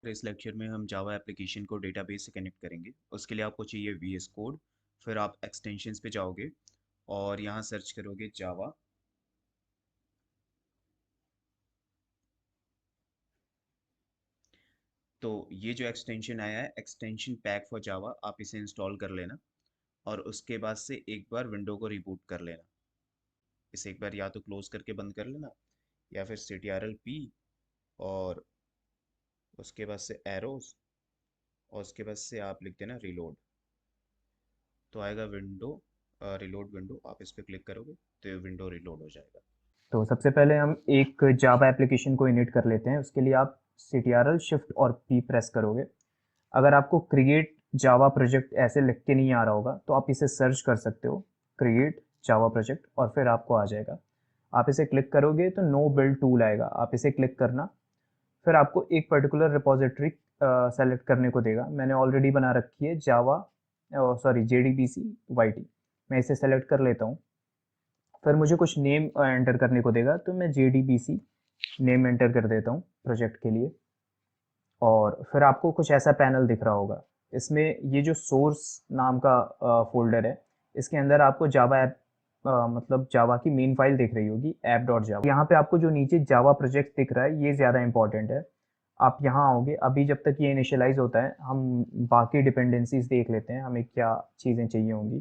इस लेक्चर में हम जावा एप्लीकेशन को डेटाबेस से कनेक्ट करेंगे। उसके लिए आपको चाहिए वीएस कोड। फिर आप एक्सटेंशंस पे जाओगे और यहाँ सर्च करोगे जावा। तो ये जो एक्सटेंशन आया है एक्सटेंशन पैक फॉर जावा, आप इसे इंस्टॉल कर लेना और उसके बाद से एक बार विंडो को रिबूट कर लेना। इसे एक बार या तो क्लोज करके बंद कर लेना या फिर ctrl+P और उसके बाद से एरोज और उसके बाद से आप लिख देना रिलोड। तो आएगा विंडो, रिलोड विंडो। आप इस पर क्लिक करोगे तो ये विंडो रिलोड हो जाएगा। तो सबसे पहले हम एक जावा एप्लीकेशन को इनिट कर लेते हैं। उसके लिए आप CTRL शिफ्ट और P प्रेस करोगे। अगर आपको क्रिएट जावा प्रोजेक्ट ऐसे लिख के नहीं आ रहा होगा तो आप इसे सर्च कर सकते हो, क्रिएट जावा प्रोजेक्ट, और फिर आपको आ जाएगा। आप इसे क्लिक करोगे तो नो बिल्ड टूल आएगा, आप इसे क्लिक करना। फिर आपको एक पर्टिकुलर रिपोजिटरी सेलेक्ट करने को देगा। मैंने ऑलरेडी बना रखी है जावा, सॉरी JDBC YT। मैं इसे सेलेक्ट कर लेता हूँ। फिर मुझे कुछ नेम एंटर करने को देगा, तो मैं JDBC नेम एंटर कर देता हूँ प्रोजेक्ट के लिए। और फिर आपको कुछ ऐसा पैनल दिख रहा होगा। इसमें ये जो सोर्स नाम का फोल्डर है, इसके अंदर आपको जावा ऐप, मतलब जावा की मेन फाइल दिख रही होगी, app.java। यहाँ पे आपको जो नीचे जावा प्रोजेक्ट दिख रहा है ये ज़्यादा इंपॉर्टेंट है। आप यहाँ आओगे, अभी जब तक ये इनिशियलाइज होता है हम बाकी डिपेंडेंसीज देख लेते हैं, हमें क्या चीज़ें चाहिए होंगी।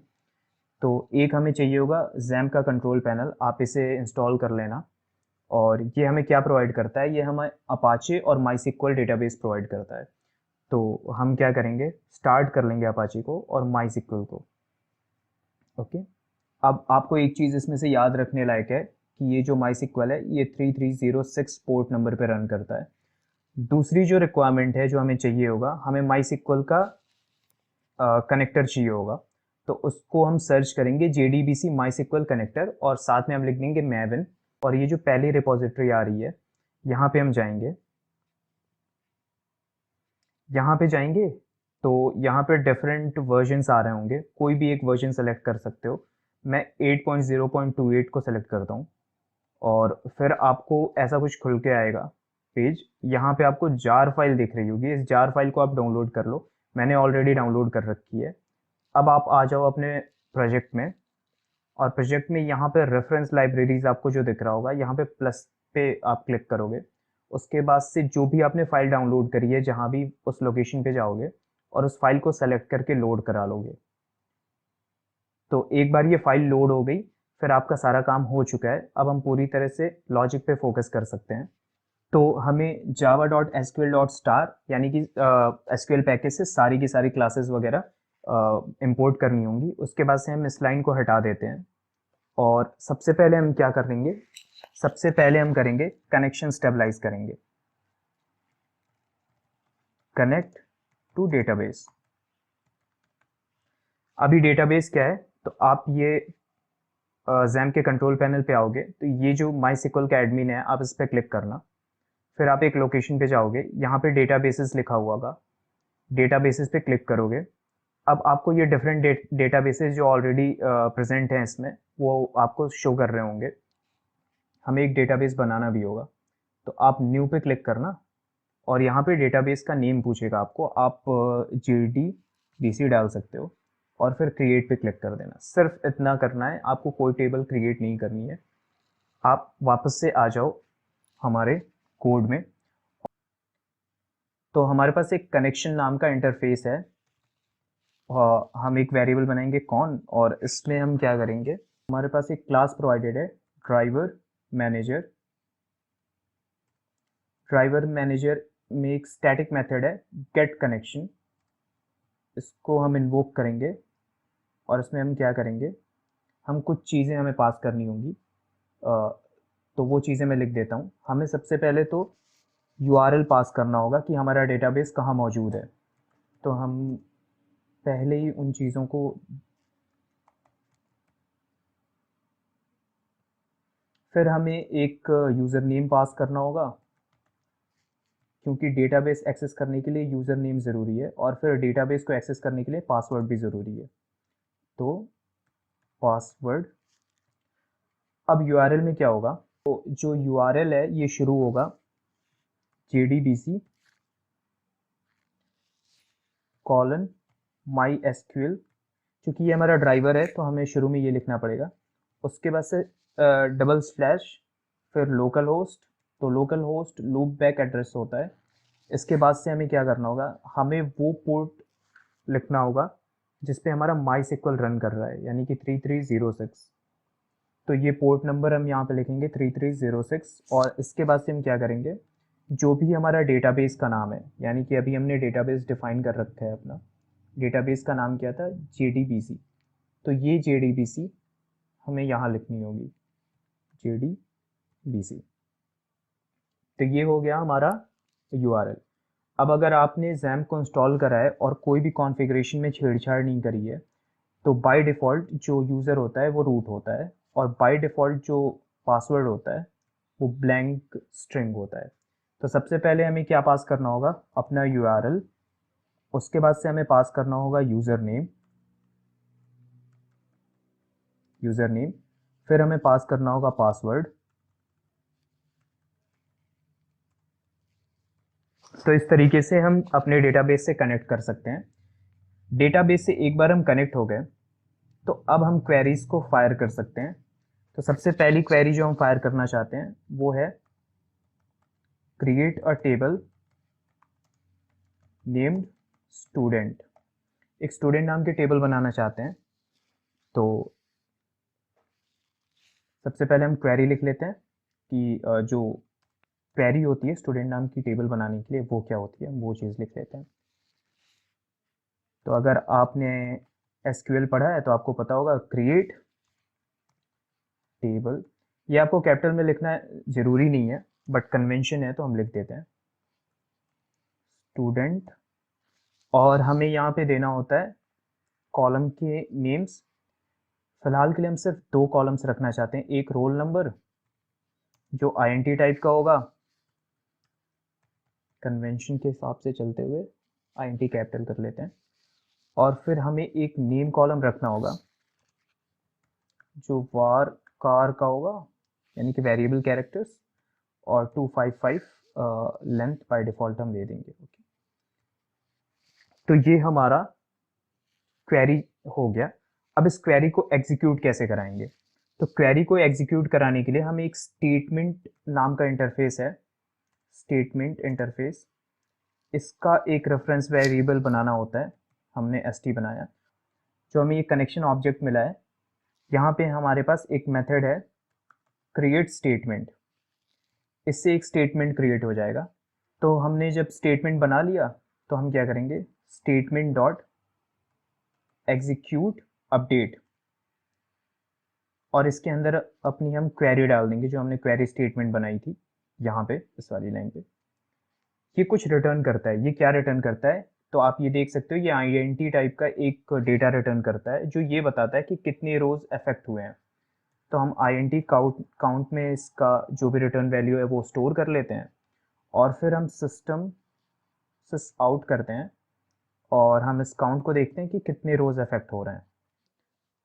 तो एक हमें चाहिए होगा जैम का कंट्रोल पैनल, आप इसे इंस्टॉल कर लेना। और ये हमें क्या प्रोवाइड करता है, ये हमें अपाचे और माई डेटाबेस प्रोवाइड करता है। तो हम क्या करेंगे, स्टार्ट कर लेंगे अपाचे को और माई को। ओके। अब आपको एक चीज़ इसमें से याद रखने लायक है कि ये जो माई है ये 3306 पोर्ट नंबर पे रन करता है। दूसरी जो रिक्वायरमेंट है जो हमें चाहिए होगा, हमें माई का कनेक्टर चाहिए होगा। तो उसको हम सर्च करेंगे JDBC MySQL कनेक्टर और साथ में हम लिख देंगे Maven। और ये जो पहली रिपोजिटरी आ रही है यहाँ पे हम जाएंगे। यहाँ पे जाएंगे तो यहाँ पे डिफरेंट वर्जन्स आ रहे होंगे, कोई भी एक वर्जन सेलेक्ट कर सकते हो। मैं 8.0.28 को सेलेक्ट करता हूँ। और फिर आपको ऐसा कुछ खुल के आएगा पेज। यहाँ पे आपको जार फाइल दिख रही होगी, इस जार फाइल को आप डाउनलोड कर लो। मैंने ऑलरेडी डाउनलोड कर रखी है। अब आप आ जाओ अपने प्रोजेक्ट में। और प्रोजेक्ट में यहाँ पे रेफरेंस लाइब्रेरीज आपको जो दिख रहा होगा, यहाँ पे प्लस पे आप क्लिक करोगे। उसके बाद से जो भी आपने फाइल डाउनलोड करी है जहाँ भी उस लोकेशन पे जाओगे और उस फाइल को सेलेक्ट करके लोड करा लोगे। तो एक बार ये फाइल लोड हो गई, फिर आपका सारा काम हो चुका है। अब हम पूरी तरह से लॉजिक पे फोकस कर सकते हैं। तो हमें java.sql.star यानी कि एसक्यूएल पैकेज से सारी की सारी क्लासेस वगैरह इंपोर्ट करनी होंगी। उसके बाद से हम इस लाइन को हटा देते हैं। और सबसे पहले हम क्या करेंगे, सबसे पहले हम करेंगे कनेक्शन स्टेबलाइज करेंगे, कनेक्ट टू डेटाबेस। अभी डेटाबेस क्या है, तो आप ये जैम के कंट्रोल पैनल पे आओगे तो ये जो माई सिक्वल का एडमिन है आप इस पर क्लिक करना। फिर आप एक लोकेशन पे जाओगे, यहाँ पे डेटाबेसेस लिखा हुआ होगा, डेटाबेसेस पे क्लिक करोगे। अब आपको ये डिफरेंट डेटाबेसेस जो ऑलरेडी प्रेजेंट हैं इसमें वो आपको शो कर रहे होंगे। हमें एक डेटाबेस बनाना भी होगा, तो आप न्यू पे क्लिक करना। और यहाँ पे डेटाबेस का नेम पूछेगा आपको, आप JDBC डाल सकते हो और फिर क्रिएट पे क्लिक कर देना। सिर्फ इतना करना है, आपको कोई टेबल क्रिएट नहीं करनी है। आप वापस से आ जाओ हमारे कोड में। तो हमारे पास एक कनेक्शन नाम का इंटरफेस है। हम एक वेरिएबल बनाएंगे कौन, और इसमें हम क्या करेंगे, हमारे पास एक क्लास प्रोवाइडेड है ड्राइवर मैनेजर। ड्राइवर मैनेजर में एक स्टैटिक मेथड है गेट कनेक्शन, इसको हम इन्वोक करेंगे। और इसमें हम क्या करेंगे, हम कुछ चीज़ें हमें पास करनी होंगी। तो वो चीज़ें मैं लिख देता हूँ। हमें सबसे पहले तो URL पास करना होगा कि हमारा डेटाबेस कहाँ मौजूद है। तो हम पहले ही उन चीज़ों को, फिर हमें एक यूज़र नेम पास करना होगा क्योंकि डेटाबेस एक्सेस करने के लिए यूज़र नेम ज़रूरी है और फिर डेटाबेस को एक्सेस करने के लिए पासवर्ड भी ज़रूरी है। तो पासवर्ड। अब URL में क्या होगा, तो जो URL है ये शुरू होगा JDBC कॉलन माई एसक्यूएल, क्योंकि ये हमारा ड्राइवर है तो हमें शुरू में ये लिखना पड़ेगा। उसके बाद से डबल स्लैश, फिर लोकल होस्ट, तो local host loop back address होता है। इसके बाद से हमें क्या करना होगा, हमें वो पोर्ट लिखना होगा जिस पे हमारा माई सिक्वल रन कर रहा है, यानी कि 3306। तो ये पोर्ट नंबर हम यहाँ पे लिखेंगे 3306, और इसके बाद से हम क्या करेंगे, जो भी हमारा डेटाबेस का नाम है, यानी कि अभी हमने डेटाबेस डिफाइन कर रखा है, अपना डेटाबेस का नाम क्या था, JDBC। तो ये JDBC हमें यहाँ लिखनी होगी, JDBC। तो ये हो गया हमारा URL। अब अगर आपने XAMPP को इंस्टॉल करा है और कोई भी कॉन्फ़िगरेशन में छेड़छाड़ नहीं करी है, तो बाय डिफ़ॉल्ट जो यूज़र होता है वो रूट होता है, और बाय डिफ़ॉल्ट जो पासवर्ड होता है वो ब्लैंक स्ट्रिंग होता है। तो सबसे पहले हमें क्या पास करना होगा, अपना URL। उसके बाद से हमें पास करना होगा यूज़र नेम, फिर हमें पास करना होगा पासवर्ड। तो इस तरीके से हम अपने डेटाबेस से कनेक्ट कर सकते हैं। डेटाबेस से एक बार हम कनेक्ट हो गए तो अब हम क्वेरीज को फायर कर सकते हैं। तो सबसे पहली क्वेरी जो हम फायर करना चाहते हैं वो है create a table named student. एक स्टूडेंट नाम के टेबल बनाना चाहते हैं। तो सबसे पहले हम क्वेरी लिख लेते हैं कि जो क्वेरी होती है स्टूडेंट नाम की टेबल बनाने के लिए वो क्या होती है, वो चीज़ लिख लेते हैं। तो अगर आपने SQL पढ़ा है तो आपको पता होगा क्रिएट टेबल, ये आपको कैपिटल में लिखना ज़रूरी नहीं है, बट कन्वेंशन है तो हम लिख देते हैं स्टूडेंट। और हमें यहाँ पे देना होता है कॉलम के नेम्स। फिलहाल के लिए हम सिर्फ 2 कॉलम्स रखना चाहते हैं, एक रोल नंबर जो INT टाइप का होगा, कन्वेंशन के हिसाब से चलते हुए INT कैपिटल कर लेते हैं, और फिर हमें एक नेम कॉलम रखना होगा जो var कार का होगा, यानी कि वेरिएबल कैरेक्टर्स, और 255 लेंथ बाय डिफ़ॉल्ट हम दे देंगे। ओके, तो ये हमारा क्वेरी हो गया। अब इस क्वेरी को एग्जीक्यूट कैसे कराएंगे, तो क्वेरी को एग्जीक्यूट कराने के लिए हमें एक स्टेटमेंट नाम का इंटरफेस है, स्टेटमेंट इंटरफेस। इसका एक रेफरेंस वेरिएबल बनाना होता है, हमने st बनाया। जो हमें ये कनेक्शन ऑब्जेक्ट मिला है, यहाँ पे हमारे पास एक मेथड है क्रिएट स्टेटमेंट, इससे एक स्टेटमेंट क्रिएट हो जाएगा। तो हमने जब स्टेटमेंट बना लिया तो हम क्या करेंगे, स्टेटमेंट डॉट एग्जीक्यूट अपडेट, और इसके अंदर अपनी हम क्वेरी डाल देंगे जो हमने क्वेरी स्टेटमेंट बनाई थी यहाँ पे इस वाली लाइन पे। ये कुछ रिटर्न करता है, ये क्या रिटर्न करता है, तो आप ये देख सकते हो ये INT टाइप का एक डेटा रिटर्न करता है जो ये बताता है कि कितने रोज अफेक्ट हुए हैं। तो हम INT काउंट में इसका जो भी रिटर्न वैल्यू है वो स्टोर कर लेते हैं, और फिर हम सिस्टम सिस आउट करते हैं और हम इस काउंट को देखते हैं कि कितने रोज अफेक्ट हो रहे हैं।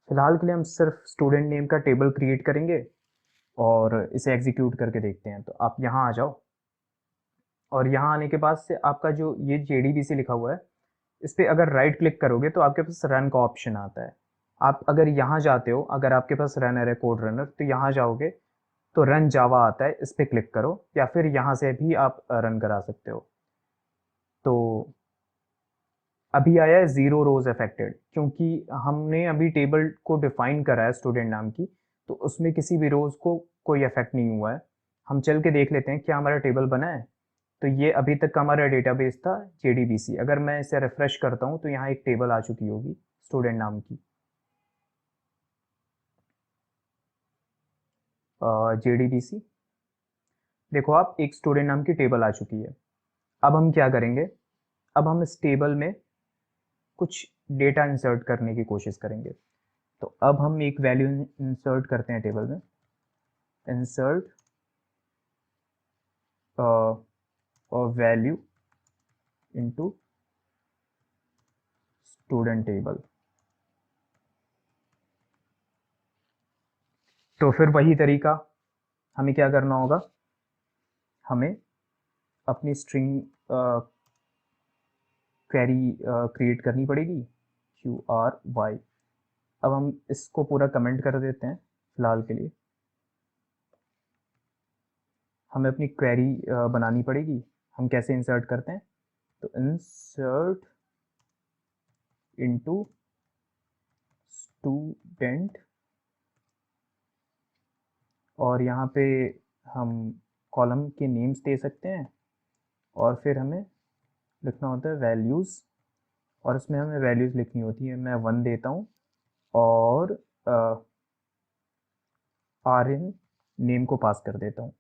फिलहाल के लिए हम सिर्फ स्टूडेंट नेम का टेबल क्रिएट करेंगे और इसे एग्जीक्यूट करके देखते हैं। तो आप यहाँ आ जाओ, और यहाँ आने के बाद से आपका जो ये JDBC लिखा हुआ है, इस पर अगर राइट क्लिक करोगे तो आपके पास रन का ऑप्शन आता है। आप अगर यहाँ जाते हो, अगर आपके पास रनर है कोड रनर, तो यहाँ जाओगे तो रन जावा आता है, इस पर क्लिक करो, या फिर यहाँ से भी आप रन करा सकते हो। तो अभी आया है 0 रोज अफेक्टेड, क्योंकि हमने अभी टेबल को डिफाइन करा है स्टूडेंट नाम की, तो उसमें किसी भी रोज को कोई इफेक्ट नहीं हुआ है। हम चल के देख लेते हैं क्या हमारा टेबल बना है। तो ये अभी तक का हमारा डेटाबेस था JDBC। अगर मैं इसे रिफ्रेश करता हूँ तो यहाँ एक टेबल आ चुकी होगी स्टूडेंट नाम की, JDBC। देखो आप, एक स्टूडेंट नाम की टेबल आ चुकी है। अब हम क्या करेंगे, अब हम इस टेबल में कुछ डेटा इंसर्ट करने की कोशिश करेंगे। तो अब हम एक वैल्यू इंसर्ट करते हैं टेबल में, insert value into student table. तो फिर वही तरीका, हमें क्या करना होगा, हमें अपनी स्ट्रिंग क्वेरी क्रिएट करनी पड़ेगी, QRY। अब हम इसको पूरा कमेंट कर देते हैं फिलहाल के लिए। हमें अपनी क्वेरी बनानी पड़ेगी। हम कैसे इंसर्ट करते हैं, तो इंसर्ट इनटू स्टूडेंट, और यहाँ पे हम कॉलम के नेम्स दे सकते हैं, और फिर हमें लिखना होता है वैल्यूज़, और इसमें हमें वैल्यूज़ लिखनी होती है। मैं 1 देता हूँ और RN नेम को पास कर देता हूँ।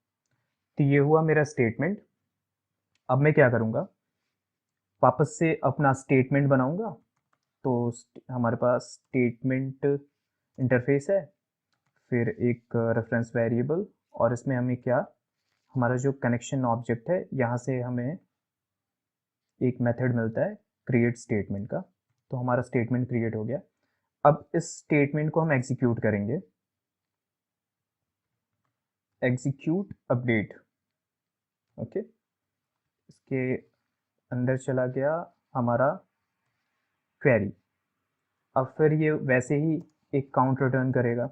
तो ये हुआ मेरा स्टेटमेंट। अब मैं क्या करूँगा, वापस से अपना स्टेटमेंट बनाऊँगा। तो हमारे पास स्टेटमेंट इंटरफेस है, फिर एक रेफरेंस वेरिएबल, और इसमें हमें क्या, हमारा जो कनेक्शन ऑब्जेक्ट है, यहाँ से हमें एक मेथड मिलता है क्रिएट स्टेटमेंट का। तो हमारा स्टेटमेंट क्रिएट हो गया। अब इस स्टेटमेंट को हम एग्जीक्यूट करेंगे, एग्जीक्यूट अपडेट। ओके, इसके अंदर चला गया हमारा क्वेरी। अब फिर ये वैसे ही एक काउंट रिटर्न करेगा,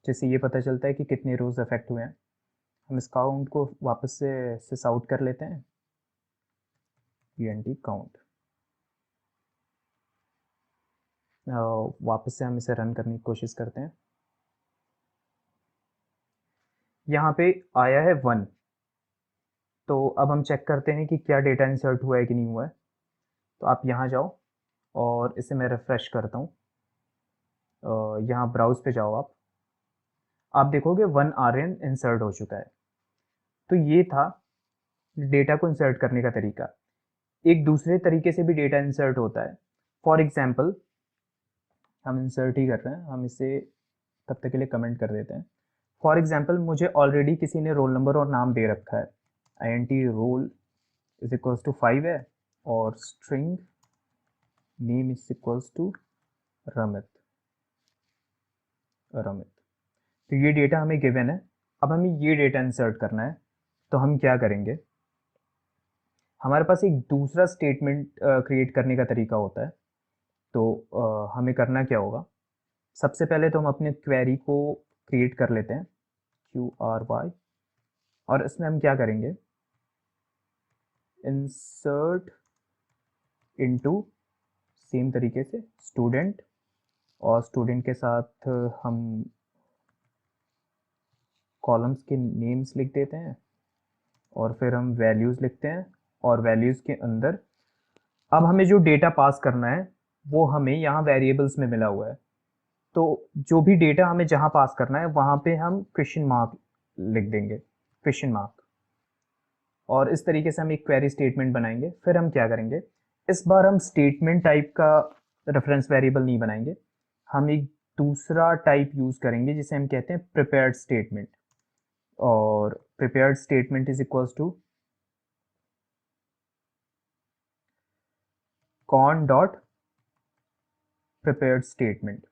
जैसे ये पता चलता है कि कितने रोज अफेक्ट हुए हैं। हम इस काउंट को वापस से सिस आउट कर लेते हैं, ent काउंट। वापस से हम इसे रन करने की कोशिश करते हैं। यहाँ पे आया है 1। तो अब हम चेक करते हैं कि क्या डेटा इंसर्ट हुआ है कि नहीं हुआ है। तो आप यहाँ जाओ और इसे मैं रिफ्रेश करता हूँ। यहाँ ब्राउज पे जाओ, आप देखोगे 1 RN इंसर्ट हो चुका है। तो ये था डेटा को इंसर्ट करने का तरीका। एक दूसरे तरीके से भी डेटा इंसर्ट होता है। फॉर एग्जाम्पल, हम इंसर्ट ही कर रहे हैं, हम इसे तब तक के लिए कमेंट कर देते हैं। फॉर एग्जाम्पल, मुझे ऑलरेडी किसी ने रोल नंबर और नाम दे रखा है, int roll is equals to 5 है, और string name is equals to Ramit. तो ये डेटा हमें गिवन है। अब हमें ये डेटा इंसर्ट करना है। तो हम क्या करेंगे, हमारे पास एक दूसरा स्टेटमेंट क्रिएट करने का तरीका होता है। तो हमें करना क्या होगा, सबसे पहले तो हम अपने क्वेरी को क्रिएट कर लेते हैं, QRY, और इसमें हम क्या करेंगे, इंसर्ट इनटू, सेम तरीके से स्टूडेंट, और स्टूडेंट के साथ हम कॉलम्स के नेम्स लिख देते हैं, और फिर हम वैल्यूज़ लिखते हैं, और वैल्यूज़ के अंदर अब हमें जो डेटा पास करना है वो हमें यहाँ वेरिएबल्स में मिला हुआ है। तो जो भी डेटा हमें जहाँ पास करना है वहाँ पे हम क्वेश्चन मार्क लिख देंगे, क्वेश्चन मार्क। और इस तरीके से हम एक क्वेरी स्टेटमेंट बनाएंगे। फिर हम क्या करेंगे, इस बार हम स्टेटमेंट टाइप का रेफरेंस वेरिएबल नहीं बनाएंगे, हम एक दूसरा टाइप यूज करेंगे जिसे हम कहते हैं प्रिपेयर्ड स्टेटमेंट। और prepared statement is equals to con dot prepared statement.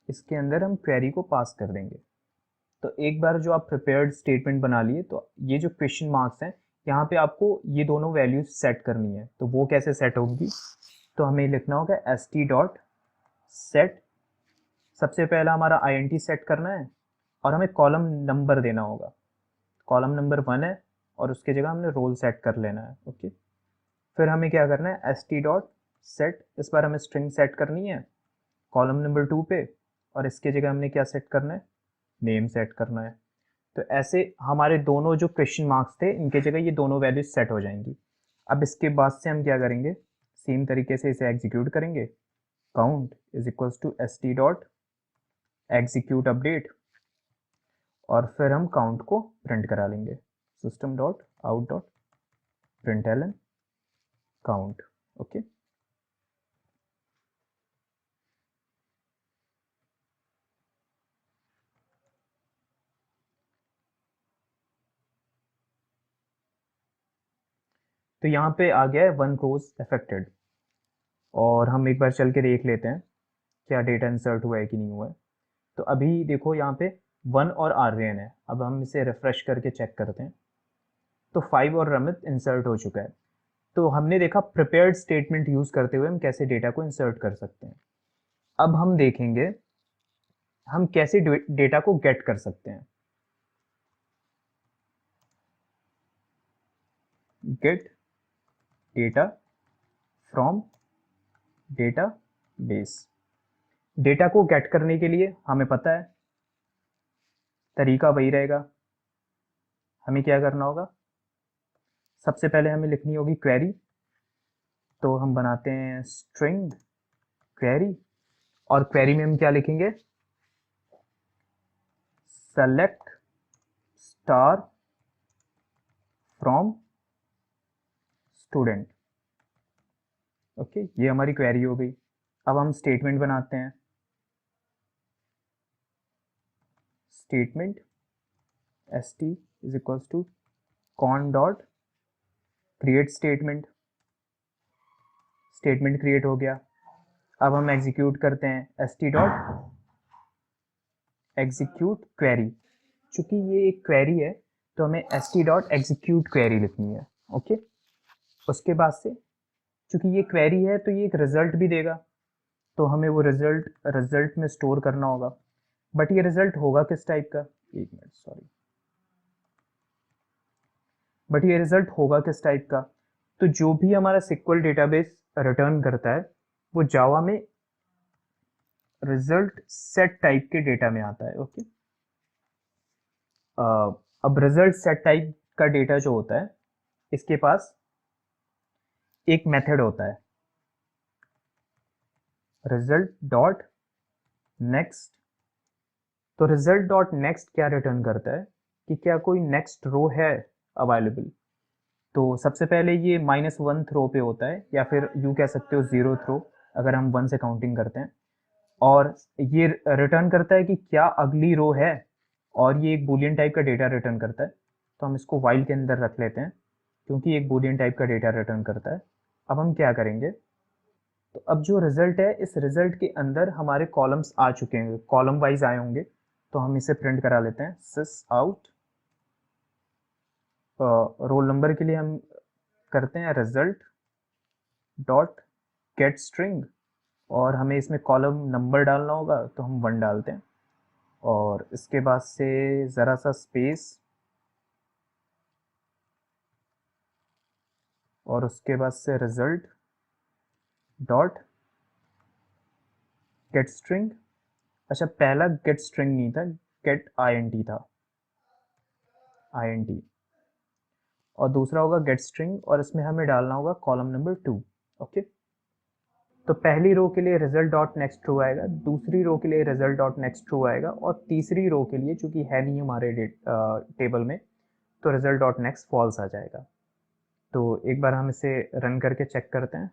इसके अंदर हम क्वेरी को पास कर देंगे। तो एक बार जो आप प्रिपेयर्ड स्टेटमेंट बना लिए, तो ये जो क्वेश्चन मार्क्स हैं, यहाँ पे आपको ये दोनों वैल्यूज सेट करनी है। तो वो कैसे सेट होगी, तो हमें लिखना होगा st डॉट सेट। सबसे पहला हमारा int सेट करना है, और हमें कॉलम नंबर देना होगा। कॉलम नंबर 1 है, और उसके जगह हमने रोल सेट कर लेना है। ओके, फिर हमें क्या करना है, st डॉट सेट, इस बार हमें स्ट्रिंग सेट करनी है कॉलम नंबर 2 पे, और इसके जगह हमने क्या सेट करना है, नेम सेट करना है। तो ऐसे हमारे दोनों जो क्वेश्चन मार्क्स थे, इनके जगह ये दोनों वैल्यूज सेट हो जाएंगी। अब इसके बाद से हम क्या करेंगे, सेम तरीके से इसे एग्जीक्यूट करेंगे, count is equals to st dot execute update, और फिर हम काउंट को प्रिंट करा लेंगे, system dot out dot println count. Okay, तो यहाँ पे आ गया है 1 रोज अफेक्टेड। और हम एक बार चल के देख लेते हैं क्या डेटा इंसर्ट हुआ है कि नहीं हुआ है। तो अभी देखो यहाँ पे 1 और आर्यन है। अब हम इसे रिफ्रेश करके चेक करते हैं, तो 5 और रमित इंसर्ट हो चुका है। तो हमने देखा प्रिपेयर्ड स्टेटमेंट यूज करते हुए हम कैसे डेटा को इंसर्ट कर सकते हैं। अब हम देखेंगे हम कैसे डेटा को गेट कर सकते हैं। Gate data from data base. Data को गेट करने के लिए हमें पता है तरीका वही रहेगा। हमें क्या करना होगा, सबसे पहले हमें लिखनी होगी क्वेरी। तो हम बनाते हैं स्ट्रिंग क्वेरी, और क्वेरी में हम क्या लिखेंगे, select star from student. Okay, ये हमारी क्वेरी हो गई। अब हम स्टेटमेंट बनाते हैं। Statement st is equals to con dot create statement. Statement create हो गया। अब हम एग्जीक्यूट करते हैं st डॉट एग्जीक्यूट क्वेरी। चूंकि ये एक क्वेरी है तो हमें st डॉट एग्जीक्यूट क्वेरी लिखनी है। ओके, उसके बाद से चूंकि ये क्वेरी है तो ये एक रिजल्ट भी देगा, तो हमें वो रिजल्ट में स्टोर करना होगा। बट ये रिजल्ट होगा किस टाइप का, एक मिनट सॉरी, बट ये रिजल्ट होगा किस टाइप का, तो जो भी हमारा सिक्वल डेटाबेस रिटर्न करता है वो जावा में रिजल्ट सेट टाइप के डेटा में आता है। ओके, अब रिजल्ट सेट टाइप का डेटा जो होता है इसके पास एक मेथड होता है रिजल्ट डॉट नेक्स्ट। तो रिजल्ट डॉट नेक्स्ट क्या रिटर्न करता है कि क्या कोई नेक्स्ट रो है अवेलेबल। तो सबसे पहले ये -1 रो पे होता है, या फिर यू कह सकते हो 0 थ्रो अगर हम 1 से काउंटिंग करते हैं। और ये रिटर्न करता है कि क्या अगली रो है, और ये एक बूलियन टाइप का डेटा रिटर्न करता है। तो हम इसको वाइल के अंदर रख लेते हैं क्योंकि एक बूलियन टाइप का डेटा रिटर्न करता है। अब हम क्या करेंगे, तो अब जो रिजल्ट है इस रिजल्ट के अंदर हमारे कॉलम्स आ चुके हैं, कॉलम वाइज आए होंगे। तो हम इसे प्रिंट करा लेते हैं सिस आउट। रोल नंबर के लिए हम करते हैं रिजल्ट डॉट गेट स्ट्रिंग, और हमें इसमें कॉलम नंबर डालना होगा तो हम 1 डालते हैं। और इसके बाद से ज़रा सा स्पेस, और उसके बाद से रिजल्ट डॉट गेट स्ट्रिंग। अच्छा, पहला गेट स्ट्रिंग नहीं था, गेट INT था, INT। और दूसरा होगा गेट स्ट्रिंग, और इसमें हमें डालना होगा कॉलम नंबर 2। ओके, तो पहली रो के लिए रिजल्ट डॉट नेक्स्ट ट्रू आएगा, दूसरी रो के लिए रिजल्ट डॉट नेक्स्ट ट्रू आएगा, और तीसरी रो के लिए चूंकि है नहीं हमारे टेबल में तो रिजल्ट डॉट नेक्स्ट फॉल्स आ जाएगा। तो एक बार हम इसे रन करके चेक करते हैं।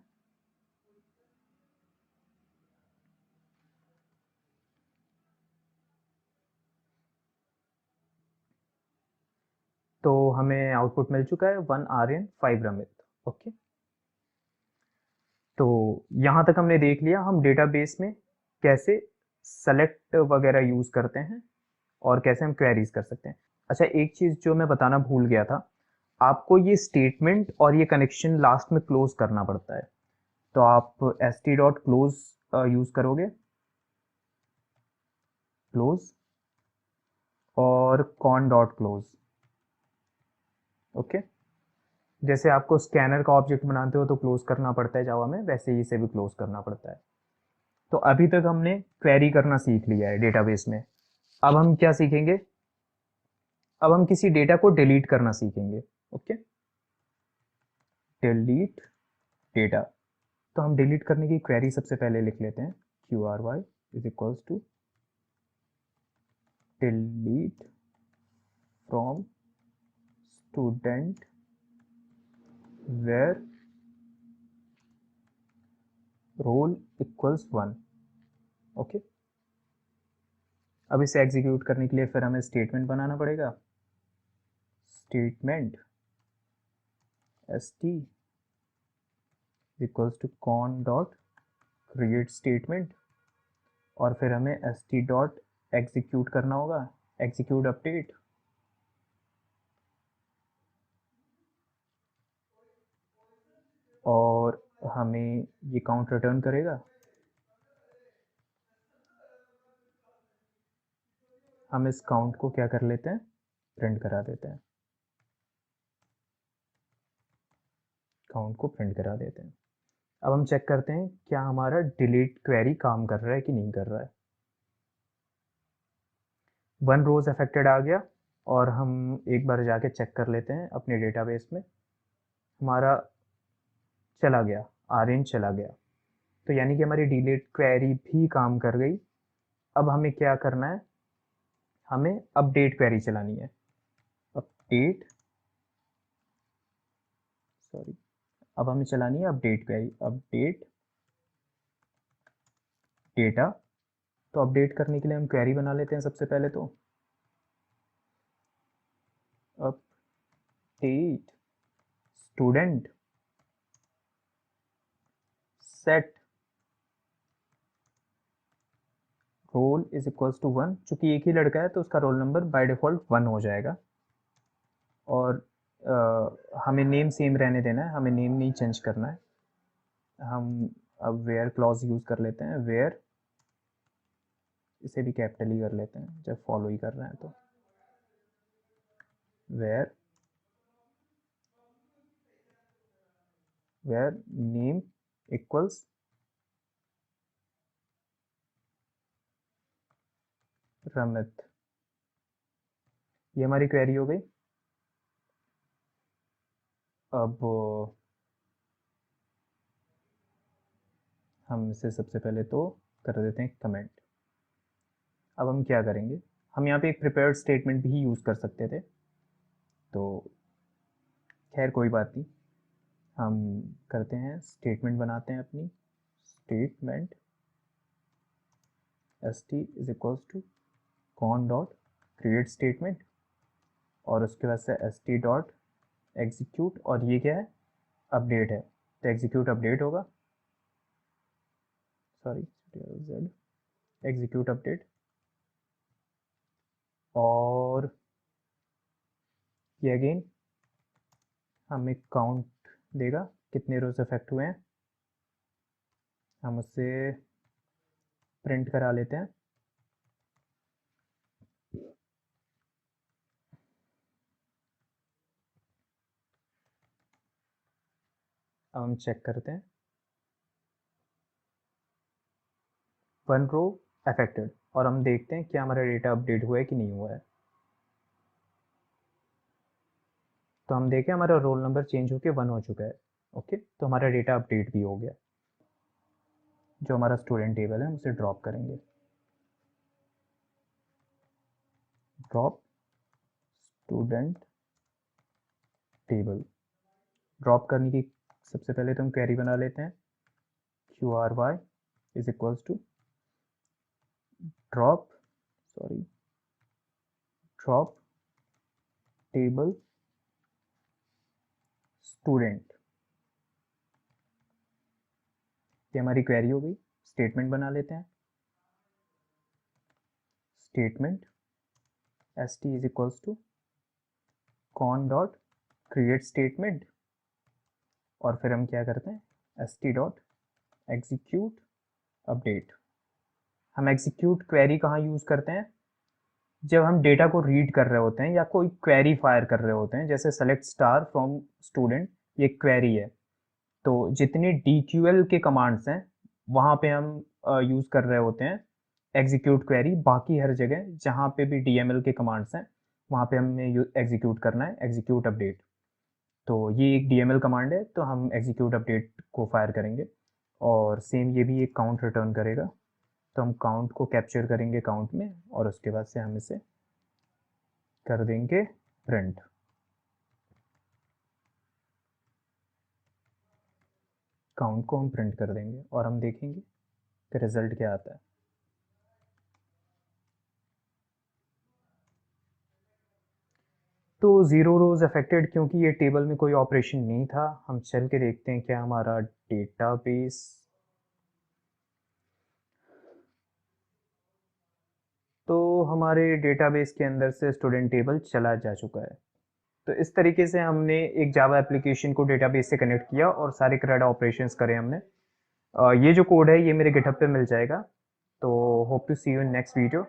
तो हमें आउटपुट मिल चुका है 1 आर्यन 5 रमित। ओके, तो यहाँ तक हमने देख लिया हम डेटाबेस में कैसे सेलेक्ट वगैरह यूज़ करते हैं और कैसे हम क्वेरीज कर सकते हैं। अच्छा, एक चीज़ जो मैं बताना भूल गया था, आपको ये स्टेटमेंट और ये कनेक्शन लास्ट में क्लोज करना पड़ता है। तो आप st डॉट क्लोज यूज़ करोगे, क्लोज, और कॉन डॉट क्लोज। ओके, जैसे आपको स्कैनर का ऑब्जेक्ट बनाते हो तो क्लोज करना पड़ता है जावा में, वैसे ही इसे भी क्लोज करना पड़ता है। तो अभी तक हमने क्वेरी करना सीख लिया है डेटाबेस में। अब हम क्या सीखेंगे, अब हम किसी डेटा को डिलीट करना सीखेंगे। Okay, delete data. तो हम डिलीट करने की क्वेरी सबसे पहले लिख लेते हैं, QRY is equals to delete from student where roll equals 1। Okay, अब इसे एग्जीक्यूट करने के लिए फिर हमें स्टेटमेंट बनाना पड़ेगा। Statement st equals to con dot create statement, और फिर हमें st डॉट एग्जीक्यूट करना होगा, एग्जीक्यूट अपडेट। और हमें ये काउंट रिटर्न करेगा। हम इस काउंट को क्या कर लेते हैं, प्रिंट करा देते हैं, काउंट को प्रिंट करा देते हैं। अब हम चेक करते हैं क्या हमारा डिलीट क्वेरी काम कर रहा है कि नहीं कर रहा है। 1 रोज अफेक्टेड आ गया, और हम एक बार जाके चेक कर लेते हैं अपने डेटाबेस में, हमारा चला गया, ऑरेंज चला गया। तो यानी कि हमारी डिलीट क्वेरी भी काम कर गई। अब हमें क्या करना है, हमें अपडेट क्वेरी चलानी है। अपडेट, सॉरी, अब हमें चलानी है अपडेट क्वेरी, अपडेट डेटा। तो अपडेट करने के लिए हम क्वेरी बना लेते हैं सबसे पहले। तो update student set roll is equals to 1। चूंकि एक ही लड़का है तो उसका रोल नंबर बाय डिफ़ॉल्ट 1 हो जाएगा। और हमें नेम सेम रहने देना है, हमें नेम नहीं चेंज करना है। हम अब वेयर क्लॉज यूज़ कर लेते हैं, वेयर, इसे भी कैपिटल ही कर लेते हैं जब फॉलो ही कर रहे हैं। तो where, where name equals Ramit. ये हमारी क्वेरी हो गई। अब हम इसे सबसे पहले तो कर देते हैं कमेंट। अब हम क्या करेंगे, हम यहाँ पे एक प्रिपेयर्ड स्टेटमेंट भी यूज़ कर सकते थे, तो खैर कोई बात नहीं। हम करते हैं, स्टेटमेंट बनाते हैं अपनी, statement S T is equals to con dot create statement, और उसके बाद से एस टी डॉट एग्जीक्यूट, और ये क्या है, अपडेट है, तो एग्जीक्यूट अपडेट होगा, सॉरी जेड, एग्जीक्यूट अपडेट। और ये अगेन हमें काउंट देगा कितने रोज इफेक्ट हुए हैं, हम उससे प्रिंट करा लेते हैं। अब हम चेक करते हैं, 1 रो अफेक्टेड, और हम देखते हैं क्या हमारा डेटा अपडेट हुआ है कि नहीं हुआ है। तो हम देखें हमारा रोल नंबर चेंज होकर 1 हो चुका है। ओके, तो हमारा डेटा अपडेट भी हो गया। जो हमारा स्टूडेंट टेबल है हम उसे ड्रॉप करेंगे, ड्रॉप स्टूडेंट टेबल। ड्रॉप करने की सबसे पहले तो हम क्वेरी बना लेते हैं, Q R Y is equals to drop, sorry, drop table student. ये हमारी क्वेरी हो गई। स्टेटमेंट बना लेते हैं, statement S T is equals to con dot create statement, और फिर हम क्या करते हैं, S T dot execute update. हम एग्जीक्यूट क्वेरी कहाँ यूज़ करते हैं, जब हम डेटा को रीड कर रहे होते हैं या कोई क्वेरी फायर कर रहे होते हैं, जैसे सेलेक्ट स्टार फ्रॉम स्टूडेंट, ये क्वेरी है। तो जितने DQL के कमांड्स हैं वहाँ पे हम यूज़ कर रहे होते हैं एग्जीक्यूट क्वेरी। बाकी हर जगह जहाँ पे भी DML के कमांड्स हैं वहाँ पे हमें एग्जीक्यूट करना है एग्जीक्यूट अपडेट। तो ये एक DML कमांड है, तो हम एग्जीक्यूट अपडेट को फायर करेंगे, और सेम ये भी एक काउंट रिटर्न करेगा। तो हम काउंट को कैप्चर करेंगे काउंट में, और उसके बाद से हम इसे कर देंगे प्रिंट। काउंट को हम प्रिंट कर देंगे और हम देखेंगे कि रिजल्ट क्या आता है। तो 0 रोज अफेक्टेड, क्योंकि ये टेबल में कोई ऑपरेशन नहीं था। हम चल के देखते हैं क्या हमारा डेटाबेस, तो हमारे डेटाबेस के अंदर से स्टूडेंट टेबल चला जा चुका है। तो इस तरीके से हमने एक जावा एप्लीकेशन को डेटाबेस से कनेक्ट किया और सारे CRUD ऑपरेशंस करे हमने। ये जो कोड है ये मेरे गिटहब पे मिल जाएगा। तो hope to see you in next video.